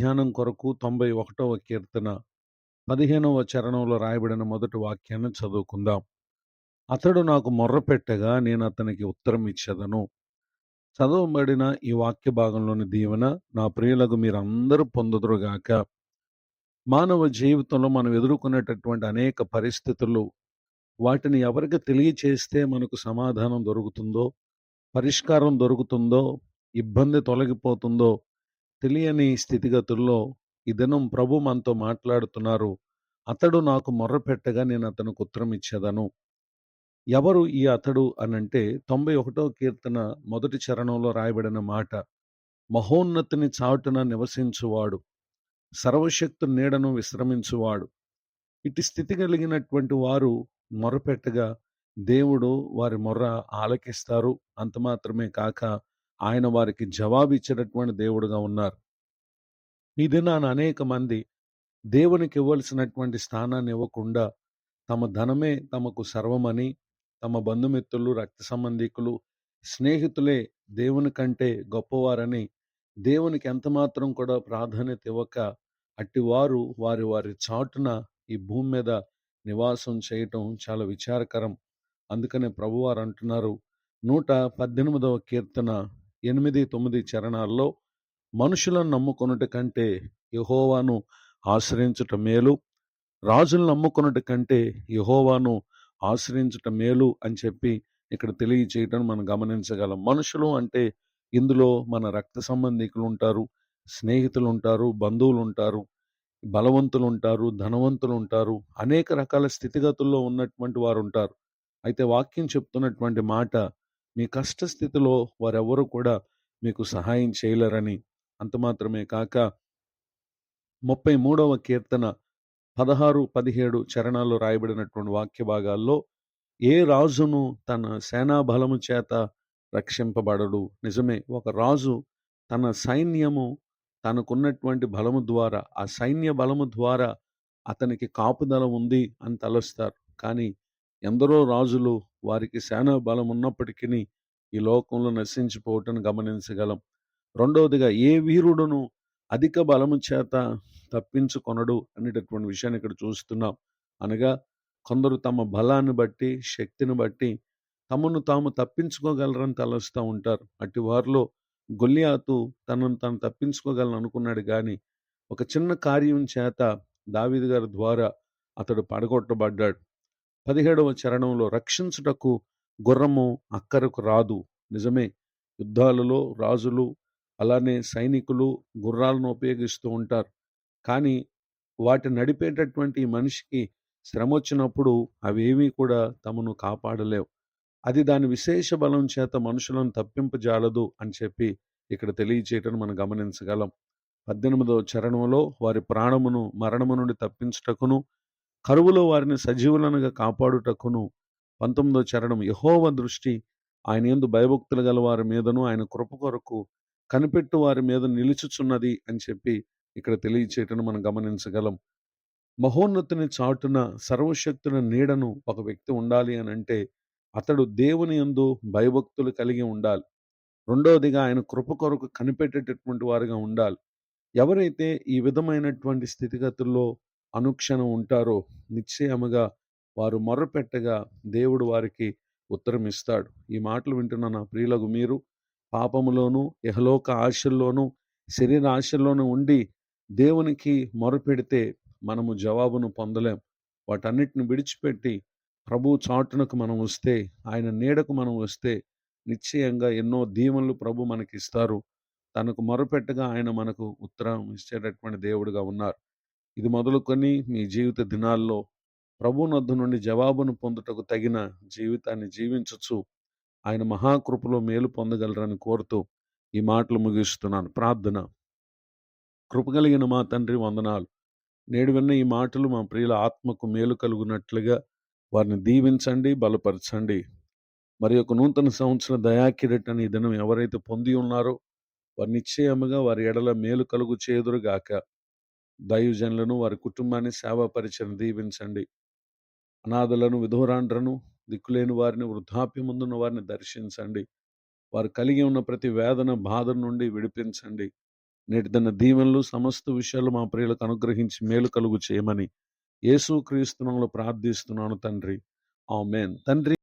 ధ్యానం కొరకు 91వ కీర్తన 15వ చరణంలో రాయబడిన మొదటి వాక్యాన్ని చదువుకుందాం. అతడు నాకు మొర్రపెట్టగా నేను అతనికి ఉత్తరం ఇచ్చెదను. చదవబడిన ఈ వాక్య భాగంలోని దీవెన నా ప్రియులకు మీరందరూ పొందుదురుగాక. మానవ జీవితంలో మనం ఎదుర్కొనేటటువంటి అనేక పరిస్థితులు, వాటిని ఎవరికి తెలియచేస్తే మనకు సమాధానం దొరుకుతుందో, పరిష్కారం దొరుకుతుందో, ఇబ్బంది తొలగిపోతుందో తెలియని స్థితిగతుల్లో ఈ దినం ప్రభు మనతో మాట్లాడుతున్నారు. అతడు నాకు మొర్రపెట్టగా నేను అతనికి ఉత్తరం ఇచ్చేదను. ఎవరు ఈ అతడు అనంటే 91వ కీర్తన మొదటి చరణంలో రాయబడిన మాట. మహోన్నతిని చాటున నివసించువాడు, సర్వశక్తు నీడను విశ్రమించువాడు. ఇటు స్థితి కలిగినటువంటి వారు మొర్రపెట్టగా దేవుడు వారి మొర్ర ఆలకిస్తారు. అంత మాత్రమే కాక ఆయన వారికి జవాబిచ్చేటటువంటి దేవుడుగా ఉన్నారు. ఈ దినాన అనేక మంది దేవునికి ఇవ్వాల్సినటువంటి స్థానాన్ని ఇవ్వకుండా తమ ధనమే తమకు సర్వమని, తమ బంధుమిత్రులు, రక్త సంబంధికులు, స్నేహితులే దేవుని కంటే గొప్పవారని దేవునికి ఎంతమాత్రం కూడా ప్రాధాన్యత ఇవ్వక అట్టివారు వారి వారి చాటున ఈ భూమి మీద నివాసం చేయటం చాలా విచారకరం. అందుకనే ప్రభువారు అంటున్నారు 118వ కీర్తన 8, 9 చరణాల్లో, మనుషులను నమ్ముకొనుట కంటే యెహోవాను ఆశ్రయించుట మేలు, రాజులను నమ్ముకొనుట కంటే యెహోవాను ఆశ్రయించుట మేలు అని చెప్పి ఇక్కడ తెలియచేయటం మనం గమనించగలం. మనుషులు అంటే ఇందులో మన రక్త సంబంధికులు ఉంటారు, స్నేహితులు ఉంటారు, బంధువులు ఉంటారు, బలవంతులు ఉంటారు, ధనవంతులు ఉంటారు, అనేక రకాల స్థితిగతుల్లో ఉన్నటువంటి వారు ఉంటారు. అయితే వాక్యం చెప్తున్నటువంటి మాట, మీ కష్ట స్థితిలో వారెవరు కూడా మీకు సహాయం చేయలేరని. అంత మాత్రమే కాక 33వ కీర్తన 16, 17 చరణాల్లో రాయబడినటువంటి వాక్య భాగాల్లో, ఏ రాజును తన సేనా బలము చేత రక్షింపబడడు. నిజమే, ఒక రాజు తన సైన్యము తనకున్నటువంటి బలము ద్వారా, ఆ సైన్య బలము ద్వారా అతనికి కాపుదల ఉంది అని తలుస్తారు. కానీ ఎందరో రాజులు వారికి సేనా బలం ఉన్నప్పటికీ ఈ లోకంలో నశించిపోవటం గమనించగలం. రెండవదిగా, ఏ వీరుడును అధిక బలము చేత తప్పించుకొనడు అనేటటువంటి విషయాన్ని ఇక్కడ చూస్తున్నాం. అనగా కొందరు తమ బలాన్ని బట్టి, శక్తిని బట్టి తమను తాము తప్పించుకోగలరని తలస్తూ ఉంటారు. అట్టి వారిలో గొల్లియాతు తనను తాను తప్పించుకోగలను అనుకున్నాడు, కానీ ఒక చిన్న కార్యం చేత దావీదు గారి ద్వారా అతడు పడగొట్టబడ్డాడు. 17వ చరణంలో, రక్షించుటకు గుర్రము అక్కరకు రాదు. నిజమే, యుద్ధాలలో రాజులు అలానే సైనికులు గుర్రాలను ఉపయోగిస్తూ ఉంటారు. కానీ వాటిని నడిపేటటువంటి ఈ మనిషికి శ్రమ వచ్చినప్పుడు అవేమీ కూడా తమను కాపాడలేవు. అది దాని విశేష బలం చేత మనుషులను తప్పింపజాలదు అని చెప్పి ఇక్కడ తెలియచేయటం మనం గమనించగలం. 18వ చరణంలో, వారి ప్రాణమును మరణము నుండి తప్పించుటకును, కరువులో వారిని సజీవులనుగా కాపాడుటకును. 19వ చరణం, యెహోవా దృష్టి ఆయన యందు భయభక్తులు గల వారి మీదను, ఆయన కృప కొరకు కనిపెట్టు వారి మీద నిలుచుచున్నది అని చెప్పి ఇక్కడ తెలియచేయటం మనం గమనించగలం. మహోన్నతుని చాటున సర్వశక్తుని నీడను ఒక వ్యక్తి ఉండాలి అని అంటే అతడు దేవుని యందు భయభక్తులు కలిగి ఉండాలి. రెండవదిగా, ఆయన కృప కొరకు కనిపెట్టేటటువంటి వారుగా ఉండాలి. ఎవరైతే ఈ విధమైనటువంటి స్థితిగతుల్లో అనుక్షణం ఉంటారో నిశ్చయముగా వారు మొర్రపెట్టగా దేవుడు వారికి ఉత్తరం ఇస్తాడు. ఈ మాటలు వింటున్న నా ప్రియులకు మీరు పాపములోను, ఇహలోక ఆశల్లోనూ, శరీర ఆశల్లోనూ ఉండి దేవునికి మొరపెడితే మనము జవాబును పొందలేం. వాటన్నిటిని విడిచిపెట్టి ప్రభు చాటునకు మనం వస్తే, ఆయన నీడకు మనం వస్తే నిశ్చయంగా ఎన్నో దీవెనలు ప్రభు మనకిస్తారు. తనకు మొరపెట్టగా ఆయన మనకు ఉత్తరం ఇచ్చేటటువంటి దేవుడుగా ఉన్నారు. ఇది మొదలుకొని మీ జీవిత దినాల్లో ప్రభువునొద్ద నుండి జవాబును పొందుటకు తగిన జీవితాన్ని జీవించచ్చు ఆయన మహాకృపలో మేలు పొందగలరని కోరుతూ ఈ మాటలు ముగిస్తున్నాను. ప్రార్థన. కృపగలిగిన మా తండ్రి, వందనాలు. నేడు విన్న ఈ మాటలు మా ప్రియుల ఆత్మకు మేలు కలుగునట్లుగా వారిని దీవించండి, బలపరచండి. మరి యొక్క నూతన సంవత్సర దయాకిరీటాన్ని ఈ దినం ఎవరైతే పొంది ఉన్నారో వారి నిశ్చయముగా వారి ఎడల మేలు కలుగు చేదురుగాక. దైవజనులను, వారి కుటుంబాన్ని, సేవా పరిచయం దీవించండి. అనాథలను, విధురాండ్రను, దిక్కులేని వారిని, వృద్ధాప్యముందున్న వారిని దర్శించండి. వారు కలిగి ఉన్న ప్రతి వేదన, బాధ నుండి విడిపించండి. నేటి తన దీవెనలు సమస్త విషయాలు మా ప్రియులకు అనుగ్రహించి మేలు కలుగు చేయమని యేసుక్రీస్తు నామములో ప్రార్థిస్తున్నాను తండ్రి. ఆమేన్. తండ్రి